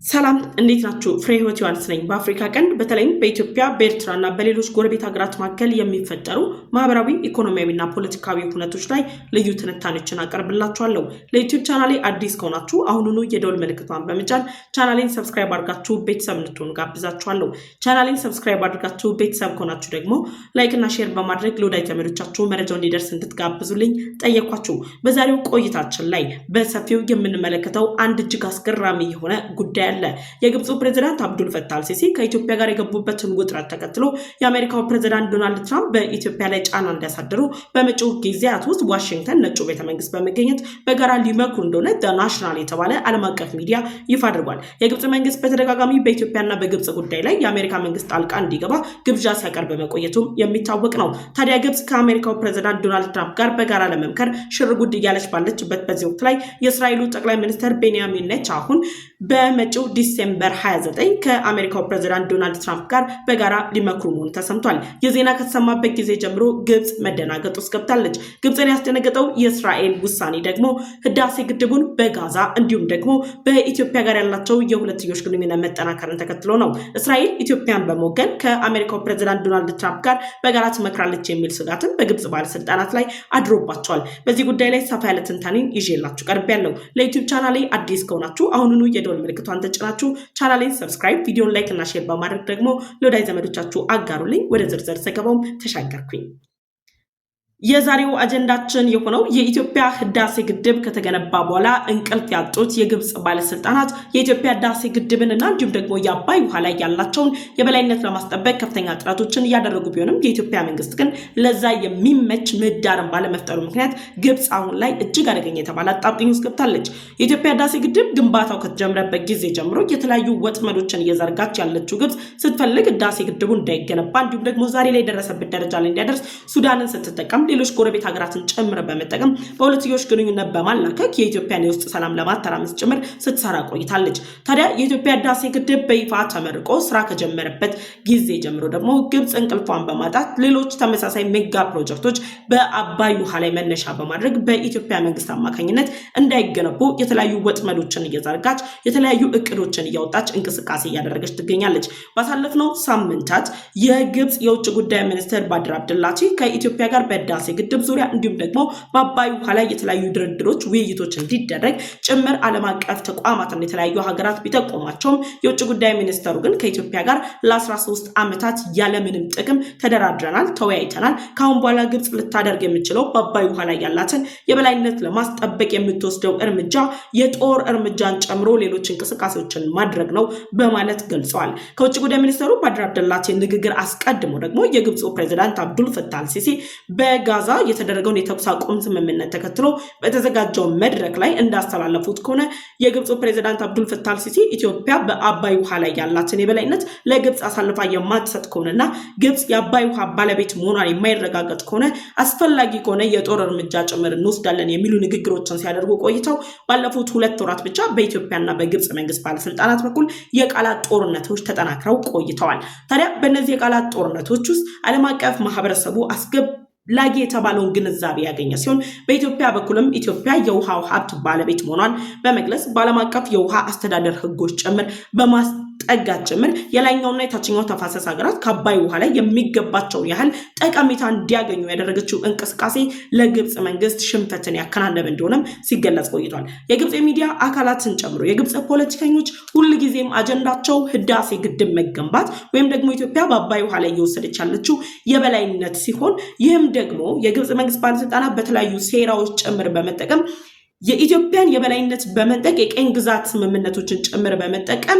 ሰላም እንዴት ናችሁ? ፍሬ ህይወት ዮሐንስ ነኝ። በአፍሪካ ቀንድ በተለይም በኢትዮጵያ በኤርትራና በሌሎች ጎረቤት ሀገራት መካከል የሚፈጠሩ ማህበራዊ፣ ኢኮኖሚያዊና ፖለቲካዊ ሁነቶች ላይ ልዩ ትንታኔዎችን አቀርብላችኋለሁ። ለዩቲዩብ ቻናሌ አዲስ ከሆናችሁ አሁኑኑ የደወል ምልክቷን በመጫን ቻናሌን ሰብስክራይብ አድርጋችሁ ቤተሰብ እንድትሆኑ ጋብዛችኋለሁ። ቻናሌን ሰብስክራይብ አድርጋችሁ ቤተሰብ ከሆናችሁ ደግሞ ላይክና ሼር በማድረግ ለወዳጅ ዘመዶቻችሁ መረጃው እንዲደርስ እንድትጋብዙልኝ ጠየኳችሁ። በዛሬው ቆይታችን ላይ በሰፊው የምንመለከተው አንድ እጅግ አስገራሚ የሆነ ጉዳይ የግብፁ ፕሬዝዳንት አብዱል ፈታህ አልሲሲ ከኢትዮጵያ ጋር የገቡበትን ውጥረት ተከትሎ የአሜሪካው ፕሬዝዳንት ዶናልድ ትራምፕ በኢትዮጵያ ላይ ጫና እንዲያሳድሩ በመጪው ጊዜያት ውስጥ ዋሽንግተን ነጩ ቤተመንግስት በመገኘት በጋራ ሊመክሩ እንደሆነ ናሽናል የተባለ ዓለም አቀፍ ሚዲያ ይፋ አድርጓል። የግብፅ መንግስት በተደጋጋሚ በኢትዮጵያና በግብፅ ጉዳይ ላይ የአሜሪካ መንግስት ጣልቃ እንዲገባ ግብዣ ሲያቀርብ መቆየቱም የሚታወቅ ነው። ታዲያ ግብፅ ከአሜሪካው ፕሬዝዳንት ዶናልድ ትራምፕ ጋር በጋራ ለመምከር ሽርጉድ እያለች ባለችበት በዚህ ወቅት ላይ የእስራኤሉ ጠቅላይ ሚኒስትር ቤንያሚን ኔታንያሁ በመጪው ዲሴምበር 29 ከአሜሪካው ፕሬዝዳንት ዶናልድ ትራምፕ ጋር በጋራ ሊመክሩ መሆኑ ተሰምቷል። የዜና ከተሰማበት ጊዜ ጀምሮ ግብፅ መደናገጥ ውስጥ ገብታለች። ግብፅን ያስደነገጠው የእስራኤል ውሳኔ ደግሞ ህዳሴ ግድቡን በጋዛ እንዲሁም ደግሞ በኢትዮጵያ ጋር ያላቸው የሁለትዮሽ ግንኙነት መጠናከርን ተከትሎ ነው። እስራኤል ኢትዮጵያን በመወገን ከአሜሪካው ፕሬዝዳንት ዶናልድ ትራምፕ ጋር በጋራ ትመክራለች የሚል ስጋትን በግብፅ ባለስልጣናት ላይ አድሮባቸዋል። በዚህ ጉዳይ ላይ ሰፋ ያለ ትንታኔን ይዤላችሁ ቀርቤያለሁ። ለዩቲዩብ ቻናሌ አዲስ ከሆናችሁ አሁኑኑ የደወል ምልክቷን ተጭናችሁ ቻናሌን ሰብስክራይብ፣ ቪዲዮን ላይክ እና ሼር በማድረግ ደግሞ ለወዳጅ ዘመዶቻችሁ አጋሩልኝ። ወደ ዝርዝር ዘገባውም ተሻገርኩኝ። የዛሬው አጀንዳችን የሆነው የኢትዮጵያ ህዳሴ ግድብ ከተገነባ በኋላ እንቅልፍ ያጡት የግብፅ ባለስልጣናት የኢትዮጵያ ህዳሴ ግድብንና እንዲሁም ደግሞ የአባይ ውሃ ላይ ያላቸውን የበላይነት ለማስጠበቅ ከፍተኛ ጥረቶችን እያደረጉ ቢሆንም የኢትዮጵያ መንግስት ግን ለዛ የሚመች ምህዳርን ባለመፍጠሩ ምክንያት ግብፅ አሁን ላይ እጅግ አደገኛ የተባለ አጣብቂኝ ውስጥ ገብታለች። የኢትዮጵያ ህዳሴ ግድብ ግንባታው ከተጀመረበት ጊዜ ጀምሮ የተለያዩ ወጥመዶችን እየዘረጋች ያለችው ግብፅ ስትፈልግ ህዳሴ ግድቡ እንዳይገነባ እንዲሁም ደግሞ ዛሬ ላይ የደረሰበት ደረጃ ላይ እንዲያደርስ ሱዳንን ስትጠቀም ሌሎች ጎረቤት ሀገራትን ጭምር በመጠቀም በሁለትዮሽ ግንኙነት በማላከክ የኢትዮጵያን የውስጥ ሰላም ለማተራመስ ጭምር ስትሰራ ቆይታለች። ታዲያ የኢትዮጵያ ህዳሴ ግድብ በይፋ ተመርቆ ስራ ከጀመረበት ጊዜ ጀምሮ ደግሞ ግብፅ እንቅልፏን በማጣት ሌሎች ተመሳሳይ ሜጋ ፕሮጀክቶች በአባይ ውሃ ላይ መነሻ በማድረግ በኢትዮጵያ መንግስት አማካኝነት እንዳይገነቡ የተለያዩ ወጥመዶችን እየዘረጋች የተለያዩ እቅዶችን እያወጣች እንቅስቃሴ እያደረገች ትገኛለች። ባሳለፍነው ሳምንታት የግብፅ የውጭ ጉዳይ ሚኒስትር ባድር አብደላቲ ከኢትዮጵያ ጋር በህዳሴ ግድብ ዙሪያ እንዲሁም ደግሞ በአባይ ውሃ ላይ የተለያዩ ድርድሮች፣ ውይይቶች እንዲደረግ ጭምር ዓለም አቀፍ ተቋማትን የተለያዩ ሀገራት ቢጠቆማቸውም የውጭ ጉዳይ ሚኒስተሩ ግን ከኢትዮጵያ ጋር ለ13 ዓመታት ያለምንም ጥቅም ተደራድረናል፣ ተወያይተናል። ከአሁን በኋላ ግብፅ ልታደርግ የምችለው በአባይ ውሃ ላይ ያላትን የበላይነት ለማስጠበቅ የምትወስደው እርምጃ የጦር እርምጃን ጨምሮ ሌሎች እንቅስቃሴዎችን ማድረግ ነው በማለት ገልጸዋል። ከውጭ ጉዳይ ሚኒስተሩ ባድር አብደላቲ ንግግር አስቀድሞ ደግሞ የግብፁ ፕሬዝዳንት አብዱል ፈታህ አልሲሲ በጋዛ የተደረገውን የተኩስ አቁም ስምምነት ተከትሎ በተዘጋጀው መድረክ ላይ እንዳስተላለፉት ከሆነ የግብፁ ፕሬዝዳንት አብዱል ፈታህ አልሲሲ ኢትዮጵያ በአባይ ውሃ ላይ ያላትን የበላይነት ለግብፅ አሳልፋ የማትሰጥ ከሆነና ግብፅ የአባይ ውሃ ባለቤት መሆኗን የማይረጋገጥ ከሆነ አስፈላጊ ከሆነ የጦር እርምጃ ጭምር እንወስዳለን የሚሉ ንግግሮችን ሲያደርጉ ቆይተው ባለፉት 2 ወራት ብቻ በኢትዮጵያና በግብፅ መንግስት ባለስልጣናት በኩል የቃላት ጦርነቶች ተጠናክረው ቆይተዋል። ታዲያ በእነዚህ የቃላት ጦርነቶች ውስጥ ዓለም አቀፍ ማህበረሰቡ ላጊ የተባለውን ግንዛቤ ያገኘ ሲሆን በኢትዮጵያ በኩልም ኢትዮጵያ የውሃው ሀብት ባለቤት መሆኗን በመግለጽ በዓለም አቀፍ የውሃ አስተዳደር ህጎች ጭምር በማስጠጋት ጭምር የላይኛውና የታችኛው ተፋሰስ ሀገራት ከአባይ ውሃ ላይ የሚገባቸውን ያህል ጠቀሜታ እንዲያገኙ ያደረገችው እንቅስቃሴ ለግብፅ መንግስት ሽንፈትን ያከናነበ እንደሆነም ሲገለጽ ቆይቷል። የግብፅ የሚዲያ አካላትን ጨምሮ የግብፅ ፖለቲከኞች ሁልጊዜም አጀንዳቸው ህዳሴ ግድብ መገንባት ወይም ደግሞ ኢትዮጵያ በአባይ ውሃ ላይ እየወሰደች ያለችው የበላይነት ሲሆን ይህም ደግሞ የግብፅ መንግስት ባለስልጣናት በተለያዩ ሴራዎች ጭምር በመጠቀም የኢትዮጵያን የበላይነት በመንጠቅ የቀኝ ግዛት ስምምነቶችን ጭምር በመጠቀም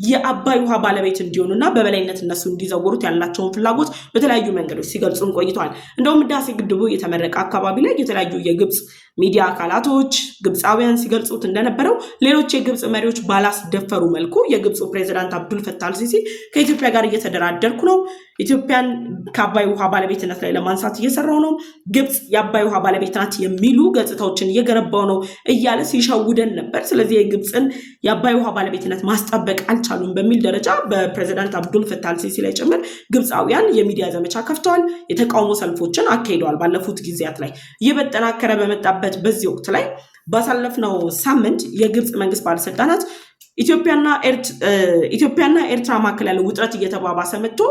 የአባይ ውሃ ባለቤት እንዲሆኑና በበላይነት እነሱ እንዲዘውሩት ያላቸውን ፍላጎት በተለያዩ መንገዶች ሲገልጹም ቆይተዋል። እንደውም ህዳሴ ግድቡ የተመረቀ አካባቢ ላይ የተለያዩ የግብፅ ሚዲያ አካላቶች ግብፃውያን ሲገልጹት እንደነበረው ሌሎች የግብፅ መሪዎች ባላስደፈሩ መልኩ የግብፁ ፕሬዝዳንት አብዱል ፈታህ አልሲሲ ከኢትዮጵያ ጋር እየተደራደርኩ ነው፣ ኢትዮጵያን ከአባይ ውሃ ባለቤትነት ላይ ለማንሳት እየሰራው ነው፣ ግብፅ የአባይ ውሃ ባለቤት ናት የሚሉ ገጽታዎችን እየገነባው ነው እያለ ሲሸውደን ነበር። ስለዚህ የግብፅን የአባይ ውሃ ባለቤትነት ማስጠበቅ አልቻሉም በሚል ደረጃ በፕሬዝዳንት አብዱል ፈታህ አልሲሲ ላይ ጭምር ግብፃውያን የሚዲያ ዘመቻ ከፍተዋል፣ የተቃውሞ ሰልፎችን አካሂደዋል። ባለፉት ጊዜያት ላይ ይህ በተጠናከረ በመጣበት በዚህ ወቅት ላይ ባሳለፍነው ሳምንት የግብፅ መንግስት ባለስልጣናት ኢትዮጵያና ኤርትራ መካከል ያለው ውጥረት እየተባባሰ መጥቶ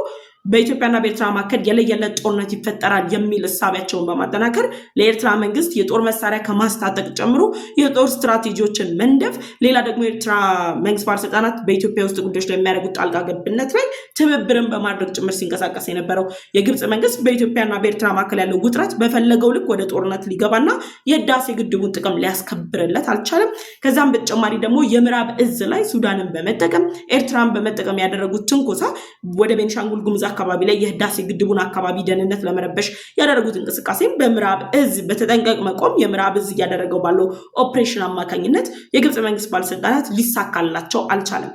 በኢትዮጵያና በኤርትራ መካከል የለየለት ጦርነት ይፈጠራል የሚል እሳቢያቸውን በማጠናከር ለኤርትራ መንግስት የጦር መሳሪያ ከማስታጠቅ ጨምሮ የጦር ስትራቴጂዎችን መንደፍ፣ ሌላ ደግሞ የኤርትራ መንግስት ባለስልጣናት በኢትዮጵያ ውስጥ ጉዳዮች ላይ የሚያደርጉት ጣልቃ ገብነት ላይ ትብብርን በማድረግ ጭምር ሲንቀሳቀስ የነበረው የግብፅ መንግስት በኢትዮጵያና በኤርትራ መካከል ያለው ውጥረት በፈለገው ልክ ወደ ጦርነት ሊገባና የህዳሴ ግድቡን ጥቅም ሊያስከብርለት አልቻለም። ከዛም በተጨማሪ ደግሞ የምዕራብ እዝ ላይ ሱዳንን በመጠቀም ኤርትራን በመጠቀም ያደረጉት ትንኮሳ ወደ ቤኒሻንጉል ጉሙዝ አካባቢ ላይ የህዳሴ ግድቡን አካባቢ ደህንነት ለመረበሽ ያደረጉት እንቅስቃሴም በምዕራብ እዝ በተጠንቀቅ መቆም የምዕራብ እዝ እያደረገው ባለው ኦፕሬሽን አማካኝነት የግብፅ መንግስት ባለስልጣናት ሊሳካላቸው አልቻለም።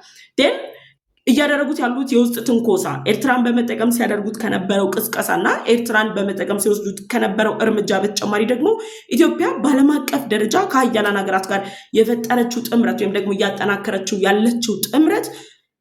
እያደረጉት ያሉት የውስጥ ትንኮሳ ኤርትራን በመጠቀም ሲያደርጉት ከነበረው ቅስቀሳና ኤርትራን በመጠቀም ሲወስዱት ከነበረው እርምጃ በተጨማሪ ደግሞ ኢትዮጵያ በዓለም አቀፍ ደረጃ ከሀያላን ሀገራት ጋር የፈጠረችው ጥምረት ወይም ደግሞ እያጠናከረችው ያለችው ጥምረት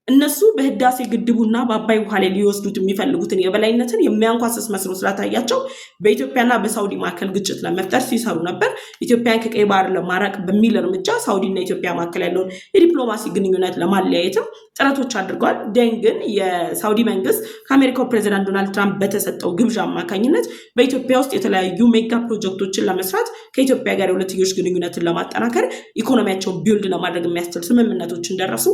እነሱ በህዳሴ ግድቡና በአባይ ውሃ ላይ ሊወስዱት የሚፈልጉትን የበላይነትን የሚያንኳስስ መስሎ ስላታያቸው በኢትዮጵያና በሳውዲ መካከል ግጭት ለመፍጠር ሲሰሩ ነበር። ኢትዮጵያን ከቀይ ባህር ለማራቅ በሚል እርምጃ ሳውዲና ኢትዮጵያ መካከል ያለውን የዲፕሎማሲ ግንኙነት ለማለያየትም ጥረቶች አድርገዋል። ግን የሳውዲ መንግስት ከአሜሪካው ፕሬዚዳንት ዶናልድ ትራምፕ በተሰጠው ግብዣ አማካኝነት በኢትዮጵያ ውስጥ የተለያዩ ሜጋ ፕሮጀክቶችን ለመስራት ከኢትዮጵያ ጋር የሁለትዮሽ ግንኙነትን ለማጠናከር ኢኮኖሚያቸውን ቢልድ ለማድረግ የሚያስችል ስምምነቶችን ደረሱ።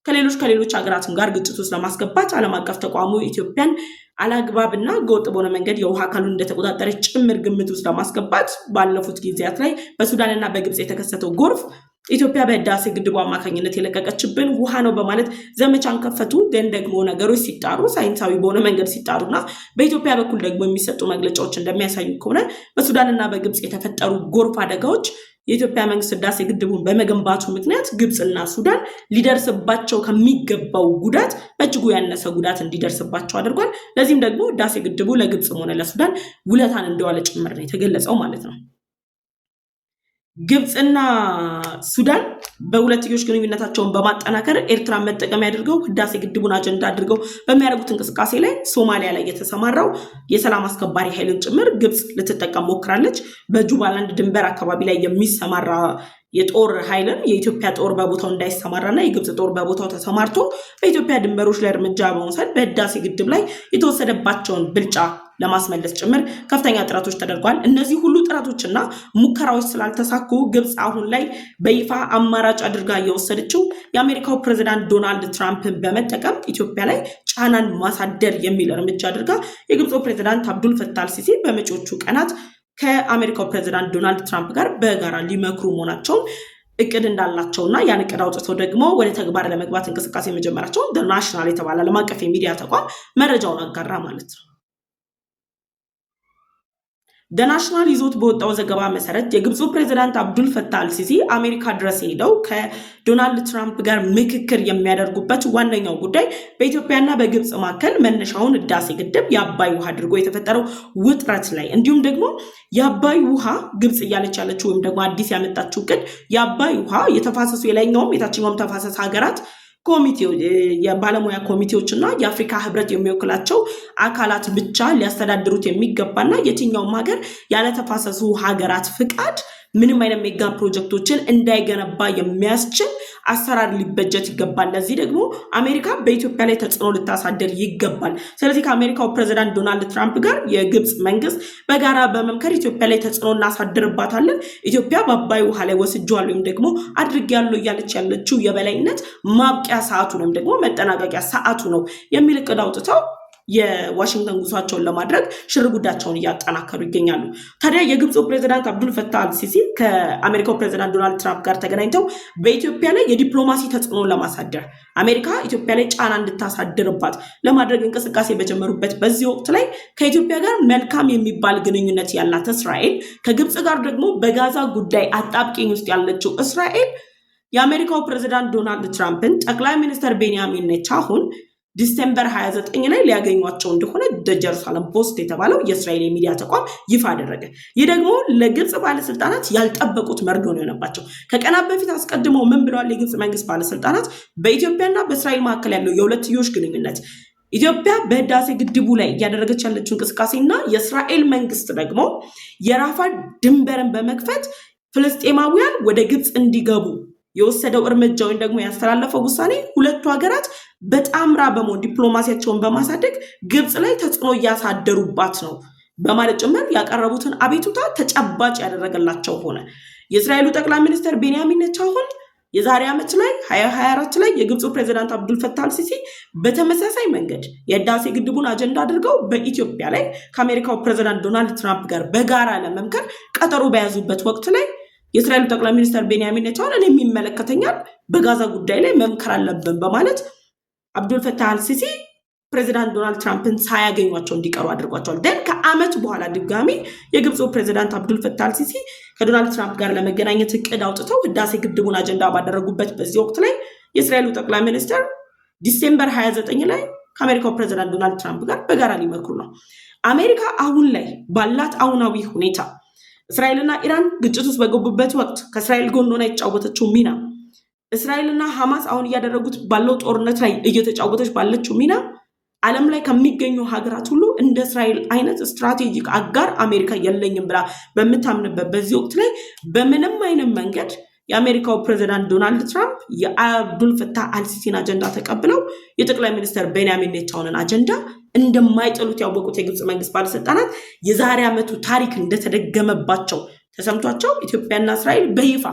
ከሌሎች ሀገራትም ጋር ግጭት ውስጥ ለማስገባት ዓለም አቀፍ ተቋሙ ኢትዮጵያን አላግባብና ህገወጥ በሆነ መንገድ የውሃ አካሉን እንደተቆጣጠረች ጭምር ግምት ውስጥ ለማስገባት ባለፉት ጊዜያት ላይ በሱዳንና በግብፅ የተከሰተው ጎርፍ ኢትዮጵያ በህዳሴ ግድቡ አማካኝነት የለቀቀችብን ውሃ ነው በማለት ዘመቻን ከፈቱ። ደግሞ ነገሮች ሲጣሩ ሳይንሳዊ በሆነ መንገድ ሲጣሩና በኢትዮጵያ በኩል ደግሞ የሚሰጡ መግለጫዎች እንደሚያሳዩ ከሆነ በሱዳንና በግብፅ የተፈጠሩ ጎርፍ አደጋዎች የኢትዮጵያ መንግስት ህዳሴ ግድቡን በመገንባቱ ምክንያት ግብፅና ሱዳን ሊደርስባቸው ከሚገባው ጉዳት በእጅጉ ያነሰ ጉዳት እንዲደርስባቸው አድርጓል። ለዚህም ደግሞ ህዳሴ ግድቡ ለግብፅም ሆነ ለሱዳን ውለታን እንደዋለ ጭምር ነው የተገለጸው ማለት ነው። ግብፅና ሱዳን በሁለትዮሽ ግንኙነታቸውን በማጠናከር ኤርትራን መጠቀም ያድርገው ህዳሴ ግድቡን አጀንዳ አድርገው በሚያደርጉት እንቅስቃሴ ላይ ሶማሊያ ላይ የተሰማራው የሰላም አስከባሪ ኃይልን ጭምር ግብፅ ልትጠቀም ሞክራለች። በጁባላንድ ድንበር አካባቢ ላይ የሚሰማራ የጦር ኃይልን የኢትዮጵያ ጦር በቦታው እንዳይሰማራና የግብፅ ጦር በቦታው ተሰማርቶ በኢትዮጵያ ድንበሮች ላይ እርምጃ በመውሰድ በህዳሴ ግድብ ላይ የተወሰደባቸውን ብልጫ ለማስመለስ ጭምር ከፍተኛ ጥረቶች ተደርጓል። እነዚህ ሁሉ ጥረቶችና ሙከራዎች ስላልተሳኩ ግብፅ አሁን ላይ በይፋ አማራጭ አድርጋ እየወሰደችው የአሜሪካው ፕሬዚዳንት ዶናልድ ትራምፕን በመጠቀም ኢትዮጵያ ላይ ጫናን ማሳደር የሚል እርምጃ አድርጋ የግብፁ ፕሬዚዳንት አብዱል ፈታህ አልሲሲ በመጪዎቹ ቀናት ከአሜሪካው ፕሬዚዳንት ዶናልድ ትራምፕ ጋር በጋራ ሊመክሩ መሆናቸውን እቅድ እንዳላቸውና ያን እቅድ አውጥተው ደግሞ ወደ ተግባር ለመግባት እንቅስቃሴ መጀመራቸውን ናሽናል የተባለ ዓለም አቀፍ የሚዲያ ተቋም መረጃውን አጋራ ማለት ነው። ናሽናል ይዞት በወጣው ዘገባ መሰረት የግብፁ ፕሬዚዳንት አብዱል ፈታህ አልሲሲ አሜሪካ ድረስ ሄደው ከዶናልድ ትራምፕ ጋር ምክክር የሚያደርጉበት ዋነኛው ጉዳይ በኢትዮጵያና በግብፅ መካከል መነሻውን ህዳሴ ግድብ የአባይ ውሃ አድርጎ የተፈጠረው ውጥረት ላይ እንዲሁም ደግሞ የአባይ ውሃ ግብፅ እያለች ያለችው ወይም ደግሞ አዲስ ያመጣችው እቅድ የአባይ ውሃ የተፋሰሱ የላይኛውም የታችኛውም ተፋሰስ ሀገራት የባለሙያ ኮሚቴዎች እና የአፍሪካ ህብረት የሚወክላቸው አካላት ብቻ ሊያስተዳድሩት የሚገባና የትኛውም ሀገር ያለ ተፋሰሱ ሀገራት ፍቃድ ምንም አይነት ሜጋ ፕሮጀክቶችን እንዳይገነባ የሚያስችል አሰራር ሊበጀት ይገባል። ለዚህ ደግሞ አሜሪካ በኢትዮጵያ ላይ ተጽዕኖ ልታሳደር ይገባል። ስለዚህ ከአሜሪካው ፕሬዚዳንት ዶናልድ ትራምፕ ጋር የግብፅ መንግስት በጋራ በመምከር ኢትዮጵያ ላይ ተጽዕኖ እናሳድርባታለን፣ ኢትዮጵያ በአባይ ውሃ ላይ ወስጄዋለሁ ወይም ደግሞ አድርጌያለሁ እያለች ያለችው የበላይነት ማብቂያ ሰዓቱ ወይም ደግሞ መጠናቀቂያ ሰዓቱ ነው የሚል እቅድ አውጥተው የዋሽንግተን ጉዟቸውን ለማድረግ ሽርጉዳቸውን እያጠናከሩ ይገኛሉ። ታዲያ የግብፁ ፕሬዚዳንት አብዱል ፈታህ አልሲሲ ከአሜሪካው ፕሬዚዳንት ዶናልድ ትራምፕ ጋር ተገናኝተው በኢትዮጵያ ላይ የዲፕሎማሲ ተጽዕኖ ለማሳደር አሜሪካ ኢትዮጵያ ላይ ጫና እንድታሳድርባት ለማድረግ እንቅስቃሴ በጀመሩበት በዚህ ወቅት ላይ ከኢትዮጵያ ጋር መልካም የሚባል ግንኙነት ያላት እስራኤል ከግብፅ ጋር ደግሞ በጋዛ ጉዳይ አጣብቂኝ ውስጥ ያለችው እስራኤል የአሜሪካው ፕሬዚዳንት ዶናልድ ትራምፕን ጠቅላይ ሚኒስትር ቤንያሚን ኔታንያሁን ዲሴምበር 29 ላይ ሊያገኟቸው እንደሆነ ጀሩሳሌም ፖስት የተባለው የእስራኤል የሚዲያ ተቋም ይፋ አደረገ። ይህ ደግሞ ለግብፅ ባለስልጣናት ያልጠበቁት መርዶ ነው የሆነባቸው። ከቀናት በፊት አስቀድመው ምን ብለዋል የግብፅ መንግስት ባለስልጣናት? በኢትዮጵያና በእስራኤል መካከል ያለው የሁለትዮሽ ግንኙነት ኢትዮጵያ በህዳሴ ግድቡ ላይ እያደረገች ያለችው እንቅስቃሴና የእስራኤል መንግስት ደግሞ የራፋ ድንበርን በመክፈት ፍልስጤማውያን ወደ ግብፅ እንዲገቡ የወሰደው እርምጃ ወይም ደግሞ ያስተላለፈው ውሳኔ ሁለቱ ሀገራት በጣምራ በመሆን ዲፕሎማሲያቸውን በማሳደግ ግብጽ ላይ ተጽዕኖ እያሳደሩባት ነው በማለት ጭምር ያቀረቡትን አቤቱታ ተጨባጭ ያደረገላቸው ሆነ። የእስራኤሉ ጠቅላይ ሚኒስትር ቤንያሚን ኔታንያሁ የዛሬ ዓመት ላይ 2024 ላይ የግብፁ ፕሬዝዳንት አብዱልፈታህ አልሲሲ በተመሳሳይ መንገድ የህዳሴ ግድቡን አጀንዳ አድርገው በኢትዮጵያ ላይ ከአሜሪካው ፕሬዝዳንት ዶናልድ ትራምፕ ጋር በጋራ ለመምከር ቀጠሮ በያዙበት ወቅት ላይ የእስራኤሉ ጠቅላይ ሚኒስትር ቤንያሚን ኔታንያሁ እኔ የሚመለከተኛል በጋዛ ጉዳይ ላይ መምከር አለብን በማለት አብዱልፈታህ አልሲሲ ፕሬዝዳንት ዶናልድ ትራምፕን ሳያገኟቸው እንዲቀሩ አድርጓቸዋል። ደን ከዓመት በኋላ ድጋሚ የግብፁ ፕሬዝዳንት አብዱልፈታህ አልሲሲ ከዶናልድ ትራምፕ ጋር ለመገናኘት እቅድ አውጥተው ህዳሴ ግድቡን አጀንዳ ባደረጉበት በዚህ ወቅት ላይ የእስራኤሉ ጠቅላይ ሚኒስትር ዲሴምበር 29 ላይ ከአሜሪካው ፕሬዝዳንት ዶናልድ ትራምፕ ጋር በጋራ ሊመክሩ ነው። አሜሪካ አሁን ላይ ባላት አሁናዊ ሁኔታ እስራኤልና ኢራን ግጭት ውስጥ በገቡበት ወቅት ከእስራኤል ጎን ሆና የተጫወተችው ሚና፣ እስራኤልና ሐማስ አሁን እያደረጉት ባለው ጦርነት ላይ እየተጫወተች ባለችው ሚና ዓለም ላይ ከሚገኙ ሀገራት ሁሉ እንደ እስራኤል አይነት ስትራቴጂክ አጋር አሜሪካ የለኝም ብላ በምታምንበት በዚህ ወቅት ላይ በምንም አይነት መንገድ የአሜሪካው ፕሬዝዳንት ዶናልድ ትራምፕ የአብዱልፈታህ አልሲሲን አጀንዳ ተቀብለው የጠቅላይ ሚኒስትር ቤንያሚን ኔታንያሁን አጀንዳ እንደማይጥሉት ያወቁት የግብፅ መንግስት ባለስልጣናት የዛሬ ዓመቱ ታሪክ እንደተደገመባቸው ተሰምቷቸው ኢትዮጵያና እስራኤል በይፋ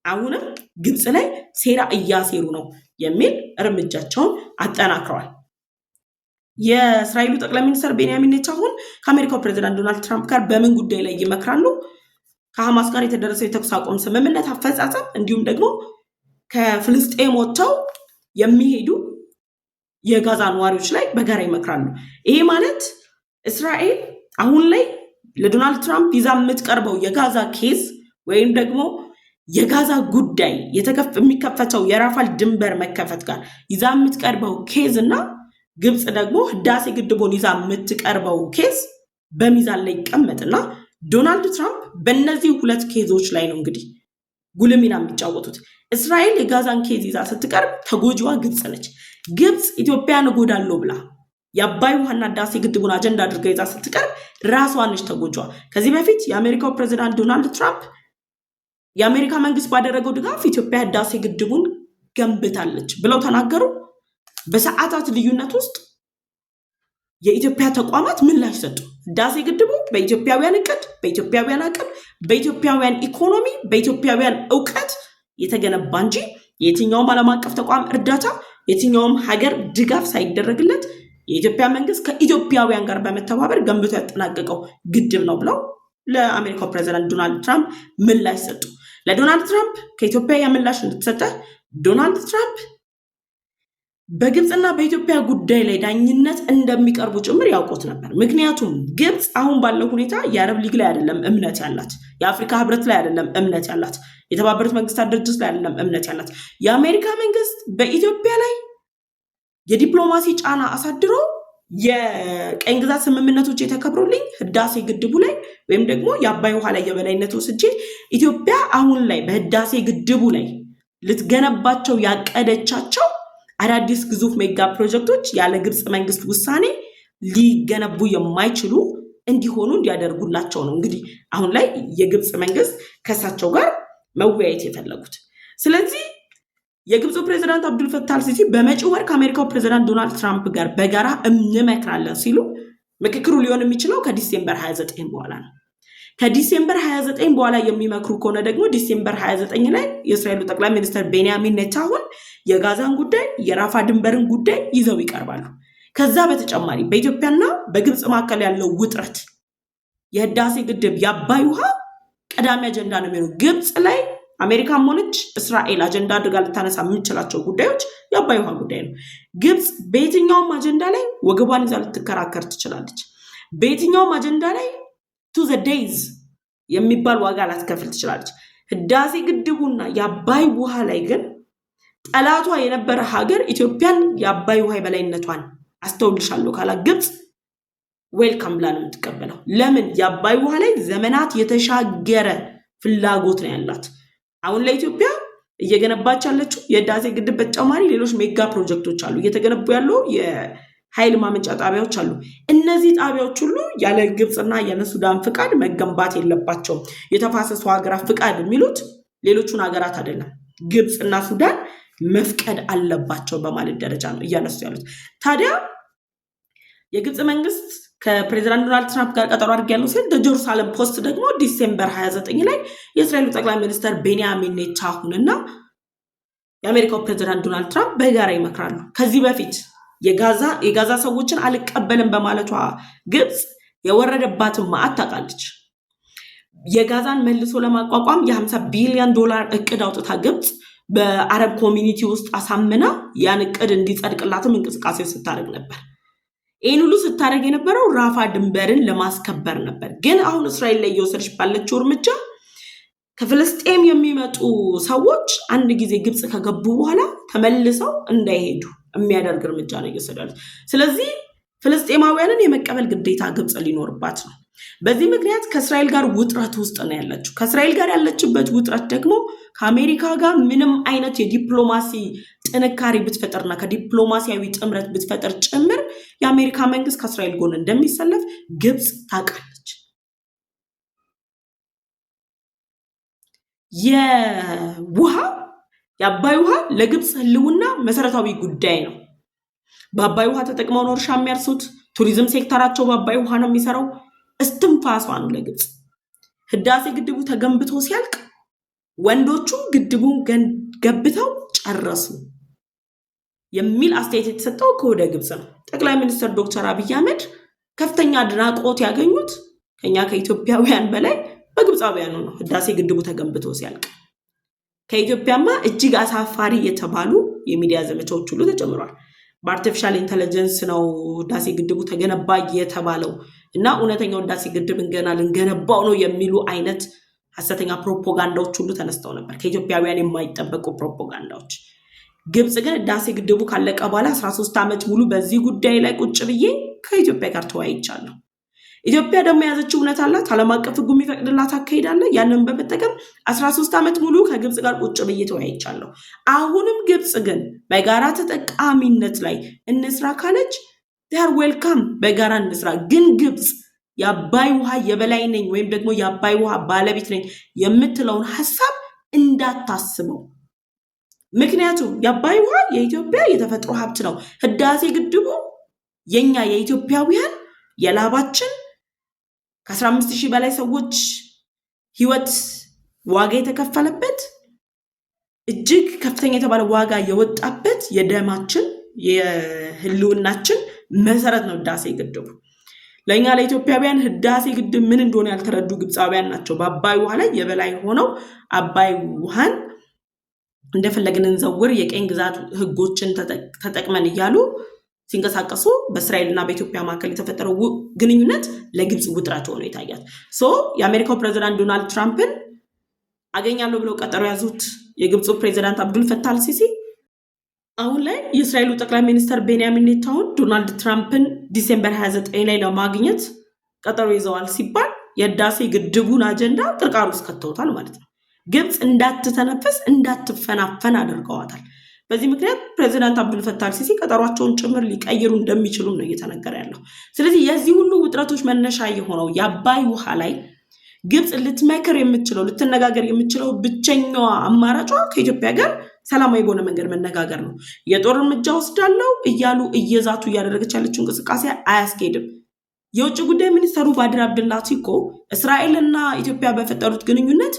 አሁንም ግብፅ ላይ ሴራ እያሴሩ ነው የሚል እርምጃቸውን አጠናክረዋል። የእስራኤሉ ጠቅላይ ሚኒስትር ቤንያሚን ኔታንያሁ ከአሜሪካው ፕሬዝዳንት ዶናልድ ትራምፕ ጋር በምን ጉዳይ ላይ ይመክራሉ? ከሐማስ ጋር የተደረሰው የተኩስ አቁም ስምምነት አፈጻጸም እንዲሁም ደግሞ ከፍልስጤም ወጥተው የሚሄዱ የጋዛ ነዋሪዎች ላይ በጋራ ይመክራሉ። ይሄ ማለት እስራኤል አሁን ላይ ለዶናልድ ትራምፕ ይዛ የምትቀርበው የጋዛ ኬዝ ወይም ደግሞ የጋዛ ጉዳይ የሚከፈተው የራፋል ድንበር መከፈት ጋር ይዛ የምትቀርበው ኬዝ እና ግብፅ ደግሞ ህዳሴ ግድቡን ይዛ የምትቀርበው ኬዝ በሚዛን ላይ ይቀመጥና ዶናልድ ትራምፕ በእነዚህ ሁለት ኬዞች ላይ ነው እንግዲህ ጉልህ ሚና የሚጫወቱት። እስራኤል የጋዛን ኬዝ ይዛ ስትቀርብ ተጎጂዋ ግብፅ ነች። ግብፅ ኢትዮጵያን እጎዳለሁ ብላ የአባይ ውሃና ህዳሴ ግድቡን አጀንዳ አድርጋ ይዛ ስትቀርብ ራሷ ነች ተጎጂዋ። ከዚህ በፊት የአሜሪካው ፕሬዝዳንት ዶናልድ ትራምፕ የአሜሪካ መንግስት ባደረገው ድጋፍ ኢትዮጵያ ህዳሴ ግድቡን ገንብታለች ብለው ተናገሩ። በሰዓታት ልዩነት ውስጥ የኢትዮጵያ ተቋማት ምላሽ ሰጡ። ህዳሴ ግድቡ በኢትዮጵያውያን እቅድ፣ በኢትዮጵያውያን አቅም፣ በኢትዮጵያውያን ኢኮኖሚ፣ በኢትዮጵያውያን እውቀት የተገነባ እንጂ የትኛውም ዓለም አቀፍ ተቋም እርዳታ፣ የትኛውም ሀገር ድጋፍ ሳይደረግለት የኢትዮጵያ መንግስት ከኢትዮጵያውያን ጋር በመተባበር ገንብቶ ያጠናቀቀው ግድብ ነው ብለው ለአሜሪካው ፕሬዝዳንት ዶናልድ ትራምፕ ምላሽ ሰጡ። ለዶናልድ ትራምፕ ከኢትዮጵያ የምላሽ እንድትሰጠ ዶናልድ ትራምፕ በግብፅና በኢትዮጵያ ጉዳይ ላይ ዳኝነት እንደሚቀርቡ ጭምር ያውቁት ነበር። ምክንያቱም ግብፅ አሁን ባለው ሁኔታ የአረብ ሊግ ላይ አይደለም እምነት ያላት፣ የአፍሪካ ህብረት ላይ አይደለም እምነት ያላት፣ የተባበሩት መንግስታት ድርጅት ላይ አይደለም እምነት ያላት። የአሜሪካ መንግስት በኢትዮጵያ ላይ የዲፕሎማሲ ጫና አሳድሮ የቀኝ ግዛት ስምምነቶች የተከብሩልኝ ህዳሴ ግድቡ ላይ ወይም ደግሞ የአባይ ውሃ ላይ የበላይነት ወስጄ ኢትዮጵያ አሁን ላይ በህዳሴ ግድቡ ላይ ልትገነባቸው ያቀደቻቸው አዳዲስ ግዙፍ ሜጋ ፕሮጀክቶች ያለ ግብፅ መንግስት ውሳኔ ሊገነቡ የማይችሉ እንዲሆኑ እንዲያደርጉላቸው ነው እንግዲህ አሁን ላይ የግብፅ መንግስት ከሳቸው ጋር መወያየት የፈለጉት። ስለዚህ የግብፁ ፕሬዝዳንት አብዱልፈታህ አልሲሲ በመጪው ወር ከአሜሪካው ፕሬዝዳንት ዶናልድ ትራምፕ ጋር በጋራ እንመክራለን ሲሉ ምክክሩ ሊሆን የሚችለው ከዲሴምበር 29 በኋላ ነው። ከዲሴምበር 29 በኋላ የሚመክሩ ከሆነ ደግሞ ዲሴምበር 29 ላይ የእስራኤሉ ጠቅላይ ሚኒስትር ቤንያሚን ኔታንያሁ የጋዛን ጉዳይ የራፋ ድንበርን ጉዳይ ይዘው ይቀርባሉ። ከዛ በተጨማሪ በኢትዮጵያና በግብፅ መካከል ያለው ውጥረት የህዳሴ ግድብ የአባይ ውሃ ቀዳሚ አጀንዳ ነው የሚሆነው። ግብፅ ላይ አሜሪካም ሆነች እስራኤል አጀንዳ አድርጋ ልታነሳ የምትችላቸው ጉዳዮች የአባይ ውሃ ጉዳይ ነው። ግብፅ በየትኛውም አጀንዳ ላይ ወገቧን ይዛ ልትከራከር ትችላለች። በየትኛውም አጀንዳ ላይ ቱ ዘ ዴይዝ የሚባል ዋጋ ላትከፍል ትችላለች። ህዳሴ ግድቡና የአባይ ውሃ ላይ ግን ጠላቷ የነበረ ሀገር ኢትዮጵያን የአባይ ውሃ የበላይነቷን አስተውልሻለሁ ካላ ግብፅ ዌልካም ብላ ነው የምትቀበለው። ለምን? የአባይ ውሃ ላይ ዘመናት የተሻገረ ፍላጎት ነው ያላት። አሁን ለኢትዮጵያ እየገነባች ያለችው የህዳሴ ግድብ በተጨማሪ ሌሎች ሜጋ ፕሮጀክቶች አሉ፣ እየተገነቡ ያሉ የኃይል ማመንጫ ጣቢያዎች አሉ። እነዚህ ጣቢያዎች ሁሉ ያለ ግብፅና ያለ ሱዳን ፍቃድ መገንባት የለባቸውም። የተፋሰሱ ሀገራት ፍቃድ የሚሉት ሌሎቹን ሀገራት አይደለም፣ ግብፅና ሱዳን መፍቀድ አለባቸው በማለት ደረጃ ነው እያነሱ ያሉት። ታዲያ የግብፅ መንግስት ከፕሬዚዳንት ዶናልድ ትራምፕ ጋር ቀጠሮ አድርጌያለሁ ሲል ጀሩሳሌም ፖስት ደግሞ ዲሴምበር 29 ላይ የእስራኤሉ ጠቅላይ ሚኒስትር ቤንያሚን ኔታንያሁና የአሜሪካው ፕሬዚዳንት ዶናልድ ትራምፕ በጋራ ይመክራሉ። ከዚህ በፊት የጋዛ ሰዎችን አልቀበልም በማለቷ ግብፅ የወረደባትን ማዕት ታውቃለች። የጋዛን መልሶ ለማቋቋም የ50 ቢሊዮን ዶላር እቅድ አውጥታ ግብፅ በአረብ ኮሚኒቲ ውስጥ አሳምና ያን እቅድ እንዲጸድቅላትም እንቅስቃሴ ስታደርግ ነበር። ይህን ሁሉ ስታደርግ የነበረው ራፋ ድንበርን ለማስከበር ነበር። ግን አሁን እስራኤል ላይ እየወሰደች ባለችው እርምጃ ከፍልስጤም የሚመጡ ሰዎች አንድ ጊዜ ግብፅ ከገቡ በኋላ ተመልሰው እንዳይሄዱ የሚያደርግ እርምጃ ነው እየወሰዳሉት። ስለዚህ ፍልስጤማውያንን የመቀበል ግዴታ ግብፅ ሊኖርባት ነው። በዚህ ምክንያት ከእስራኤል ጋር ውጥረት ውስጥ ነው ያለችው። ከእስራኤል ጋር ያለችበት ውጥረት ደግሞ ከአሜሪካ ጋር ምንም አይነት የዲፕሎማሲ ጥንካሬ ብትፈጥርና ከዲፕሎማሲያዊ ጥምረት ብትፈጥር ጭምር የአሜሪካ መንግስት ከእስራኤል ጎን እንደሚሰለፍ ግብፅ ታውቃለች። የአባይ ውሃ ለግብፅ ህልውና መሰረታዊ ጉዳይ ነው። በአባይ ውሃ ተጠቅመው ነው እርሻ የሚያርሱት። ቱሪዝም ሴክተራቸው በአባይ ውሃ ነው የሚሰራው። እስትንፋሷ ነው ለግብፅ። ህዳሴ ግድቡ ተገንብቶ ሲያልቅ ወንዶቹ ግድቡን ገብተው ጨረሱ የሚል አስተያየት የተሰጠው ከወደ ግብፅ ነው። ጠቅላይ ሚኒስትር ዶክተር አብይ አህመድ ከፍተኛ አድናቆት ያገኙት ከኛ ከኢትዮጵያውያን በላይ በግብፃውያኑ ነው። ህዳሴ ግድቡ ተገንብቶ ሲያልቅ ከኢትዮጵያማ እጅግ አሳፋሪ የተባሉ የሚዲያ ዘመቻዎች ሁሉ ተጨምረዋል። በአርቲፊሻል ኢንተለጀንስ ነው ህዳሴ ግድቡ ተገነባ የተባለው እና እውነተኛው ህዳሴ ግድብን ገና ልንገነባው ነው የሚሉ አይነት ሐሰተኛ ፕሮፓጋንዳዎች ሁሉ ተነስተው ነበር፣ ከኢትዮጵያውያን የማይጠበቁ ፕሮፓጋንዳዎች። ግብፅ ግን ህዳሴ ግድቡ ካለቀ በኋላ 13 ዓመት ሙሉ በዚህ ጉዳይ ላይ ቁጭ ብዬ ከኢትዮጵያ ጋር ተወያይቻለሁ። ኢትዮጵያ ደግሞ የያዘችው እውነት አላት፣ ዓለም አቀፍ ህጉ የሚፈቅድላት አካሄድ አለ። ያንን በመጠቀም 13 ዓመት ሙሉ ከግብፅ ጋር ቁጭ ብዬ ተወያይቻለሁ። አሁንም ግብፅ ግን በጋራ ተጠቃሚነት ላይ እንስራ ካለች ዴር ዌልካም፣ በጋራ እንስራ። ግን ግብፅ የአባይ ውሃ የበላይ ነኝ ወይም ደግሞ የአባይ ውሃ ባለቤት ነኝ የምትለውን ሐሳብ እንዳታስበው። ምክንያቱም የአባይ ውሃ የኢትዮጵያ የተፈጥሮ ሀብት ነው። ህዳሴ ግድቡ የኛ የኢትዮጵያውያን የላባችን ከ15,000 በላይ ሰዎች ህይወት ዋጋ የተከፈለበት እጅግ ከፍተኛ የተባለ ዋጋ የወጣበት የደማችን የህልውናችን መሰረት ነው ህዳሴ ግድቡ። ለኛ ለኢትዮጵያውያን ህዳሴ ግድብ ምን እንደሆነ ያልተረዱ ግብፃውያን ናቸው በአባይ ውሃ ላይ የበላይ ሆነው አባይ ውሃን እንደፈለግን እንዘውር የቀኝ ግዛት ህጎችን ተጠቅመን እያሉ ሲንቀሳቀሱ በእስራኤልና በኢትዮጵያ መካከል የተፈጠረው ግንኙነት ለግብፅ ውጥረት ሆኖ ይታያል። የአሜሪካው ፕሬዚዳንት ዶናልድ ትራምፕን አገኛለሁ ብለው ቀጠሮ ያዙት የግብፁ ፕሬዚዳንት አብዱል ፈታህ አልሲሲ አሁን ላይ የእስራኤሉ ጠቅላይ ሚኒስትር ቤንያሚን ኔታንያሁ ዶናልድ ትራምፕን ዲሴምበር 29 ላይ ለማግኘት ቀጠሮ ይዘዋል ሲባል የህዳሴ ግድቡን አጀንዳ ቅርቃር ውስጥ ከተውታል ማለት ነው። ግብፅ እንዳትተነፈስ እንዳትፈናፈን አድርገዋታል። በዚህ ምክንያት ፕሬዚዳንት አብዱል ፈታህ አልሲሲ ቀጠሯቸውን ጭምር ሊቀይሩ እንደሚችሉ ነው እየተነገረ ያለው። ስለዚህ የዚህ ሁሉ ውጥረቶች መነሻ የሆነው የአባይ ውሃ ላይ ግብፅ ልትመክር የምትችለው ልትነጋገር የምትችለው ብቸኛዋ አማራጯ ከኢትዮጵያ ጋር ሰላማዊ በሆነ መንገድ መነጋገር ነው። የጦር እርምጃ ወስዳለው እያሉ እየዛቱ እያደረገች ያለችው እንቅስቃሴ አያስኬድም። የውጭ ጉዳይ ሚኒስትሩ ባድር አብድላቲ እኮ እስራኤልና ኢትዮጵያ በፈጠሩት ግንኙነት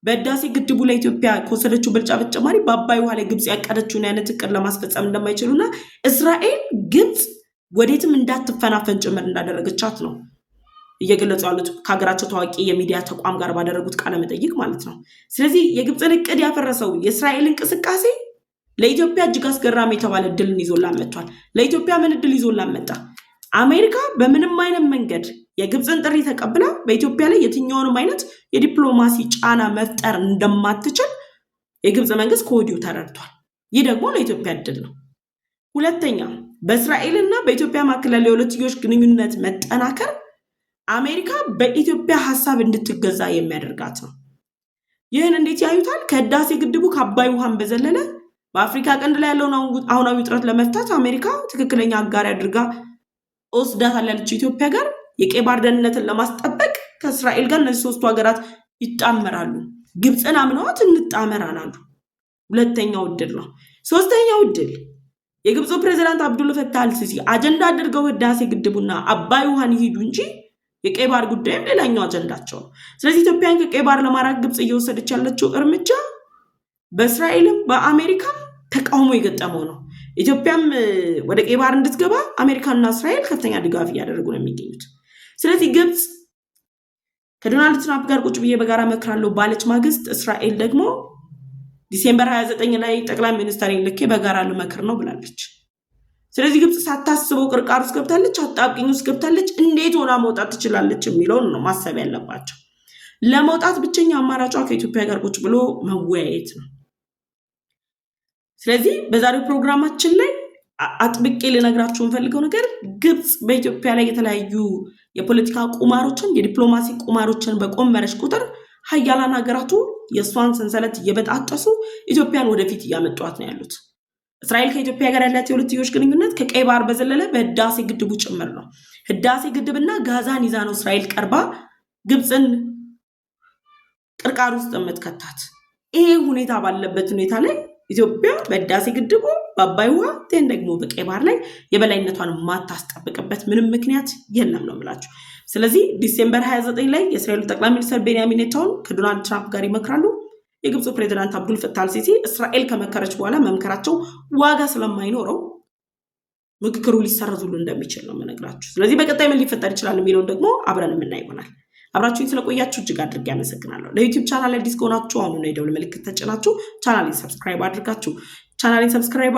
በህዳሴ ግድቡ ላይ ኢትዮጵያ ከወሰደችው ብልጫ በተጨማሪ በአባይ ውሃ ላይ ግብፅ ያቀደችውን አይነት እቅድ ለማስፈጸም እንደማይችሉና እስራኤል ግብፅ ወዴትም እንዳትፈናፈን ጭምር እንዳደረገቻት ነው እየገለጹ ያሉት ከሀገራቸው ታዋቂ የሚዲያ ተቋም ጋር ባደረጉት ቃለ መጠይቅ ማለት ነው። ስለዚህ የግብፅን እቅድ ያፈረሰው የእስራኤል እንቅስቃሴ ለኢትዮጵያ እጅግ አስገራሚ የተባለ እድልን ይዞላን መጥቷል። ለኢትዮጵያ ምን እድል ይዞላን መጣ? አሜሪካ በምንም አይነት መንገድ የግብፅን ጥሪ ተቀብላ በኢትዮጵያ ላይ የትኛውንም አይነት የዲፕሎማሲ ጫና መፍጠር እንደማትችል የግብፅ መንግስት ከወዲሁ ተረድቷል። ይህ ደግሞ ለኢትዮጵያ እድል ነው። ሁለተኛ፣ በእስራኤልና በኢትዮጵያ መካከል ያለው የሁለትዮሽ ግንኙነት መጠናከር አሜሪካ በኢትዮጵያ ሀሳብ እንድትገዛ የሚያደርጋት ነው። ይህን እንዴት ያዩታል? ከህዳሴ ግድቡ ከአባይ ውሃን በዘለለ በአፍሪካ ቀንድ ላይ ያለውን አሁናዊ ውጥረት ለመፍታት አሜሪካ ትክክለኛ አጋር አድርጋ ወስዳታለች። ኢትዮጵያ ጋር የቀይ ባህር ደህንነትን ለማስጠበቅ ከእስራኤል ጋር እነዚህ ሶስቱ ሀገራት ይጣመራሉ። ግብፅን አምነዋት እንጣመራናሉ። ሁለተኛው እድል ነው። ሶስተኛው እድል የግብፁ ፕሬዝዳንት አብዱል ፈታህ አልሲሲ አጀንዳ አድርገው ህዳሴ ግድቡና አባይ ውሃን ይሄዱ እንጂ የቀይ ባህር ጉዳይም ሌላኛው አጀንዳቸው ነው። ስለዚህ ኢትዮጵያን ከቀይ ባህር ለማራቅ ግብፅ እየወሰደች ያለችው እርምጃ በእስራኤልም በአሜሪካም ተቃውሞ የገጠመው ነው። ኢትዮጵያም ወደ ቀይ ባህር እንድትገባ አሜሪካና እስራኤል ከፍተኛ ድጋፍ እያደረጉ ነው የሚገኙት። ስለዚህ ግብፅ ከዶናልድ ትራምፕ ጋር ቁጭ ብዬ በጋራ መክራለሁ ባለች ማግስት እስራኤል ደግሞ ዲሴምበር 29 ላይ ጠቅላይ ሚኒስትሩን ልኬ በጋራ ልመክር ነው ብላለች። ስለዚህ ግብፅ ሳታስበው ቅርቃር ውስጥ ገብታለች፣ አጣብቂኝ ውስጥ ገብታለች። እንዴት ሆና መውጣት ትችላለች የሚለውን ነው ማሰብ ያለባቸው። ለመውጣት ብቸኛ አማራጯ ከኢትዮጵያ ጋር ቁጭ ብሎ መወያየት ነው። ስለዚህ በዛሬው ፕሮግራማችን ላይ አጥብቄ ልነግራችሁ የምፈልገው ነገር ግብፅ በኢትዮጵያ ላይ የተለያዩ የፖለቲካ ቁማሮችን፣ የዲፕሎማሲ ቁማሮችን በቆመረች ቁጥር ሀያላን ሀገራቱ የእሷን ሰንሰለት እየበጣጠሱ ኢትዮጵያን ወደፊት እያመጧት ነው ያሉት። እስራኤል ከኢትዮጵያ ጋር ያላት የሁለትዮሽ ግንኙነት ከቀይ ባህር በዘለለ በህዳሴ ግድቡ ጭምር ነው። ህዳሴ ግድብና ጋዛን ይዛ ነው እስራኤል ቀርባ ግብፅን ቅርቃር ውስጥ የምትከታት። ይሄ ሁኔታ ባለበት ሁኔታ ላይ ኢትዮጵያ በህዳሴ ግድቡ በአባይ ውሃ ደግሞ በቀይ ባህር ላይ የበላይነቷን ማታስጠብቅበት ምንም ምክንያት የለም ነው የምላችሁ። ስለዚህ ዲሴምበር 29 ላይ የእስራኤሉ ጠቅላይ ሚኒስትር ቤንያሚን ኔታንያሁ ከዶናልድ ትራምፕ ጋር ይመክራሉ። የግብፁ ፕሬዝዳንት አብዱል ፈታህ አልሲሲ እስራኤል ከመከረች በኋላ መምከራቸው ዋጋ ስለማይኖረው ምክክሩ ሊሰረዙሉ እንደሚችል ነው የምነግራችሁ። ስለዚህ በቀጣይ ምን ሊፈጠር ይችላል የሚለውን ደግሞ አብረን የምናይ ይሆናል። አብራችሁኝ ስለቆያችሁ እጅግ አድርጌ አመሰግናለሁ። ለዩቲዩብ ቻናል አዲስ ከሆናችሁ አሁን ነው የደወል ምልክት ተጭናችሁ ቻናሌን ሰብስክራይብ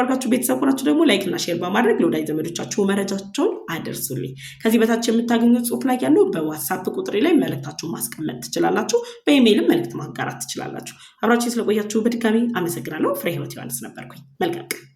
አድርጋችሁ ቤተሰብ ሆናችሁ ደግሞ ላይክ እና ሼር በማድረግ ለወዳጅ ዘመዶቻችሁ መረጃቸውን አደርሱልኝ። ከዚህ በታች የምታገኙት ጽሑፍ ላይ ያለው በዋትስአፕ ቁጥሬ ላይ መልእክታችሁን ማስቀመጥ ትችላላችሁ። በኢሜይልም መልእክት ማጋራት ትችላላችሁ። አብራችሁኝ ስለቆያችሁ በድጋሚ አመሰግናለሁ። ፍሬ ህይወት ዮሐንስ ነበርኩኝ። መልካም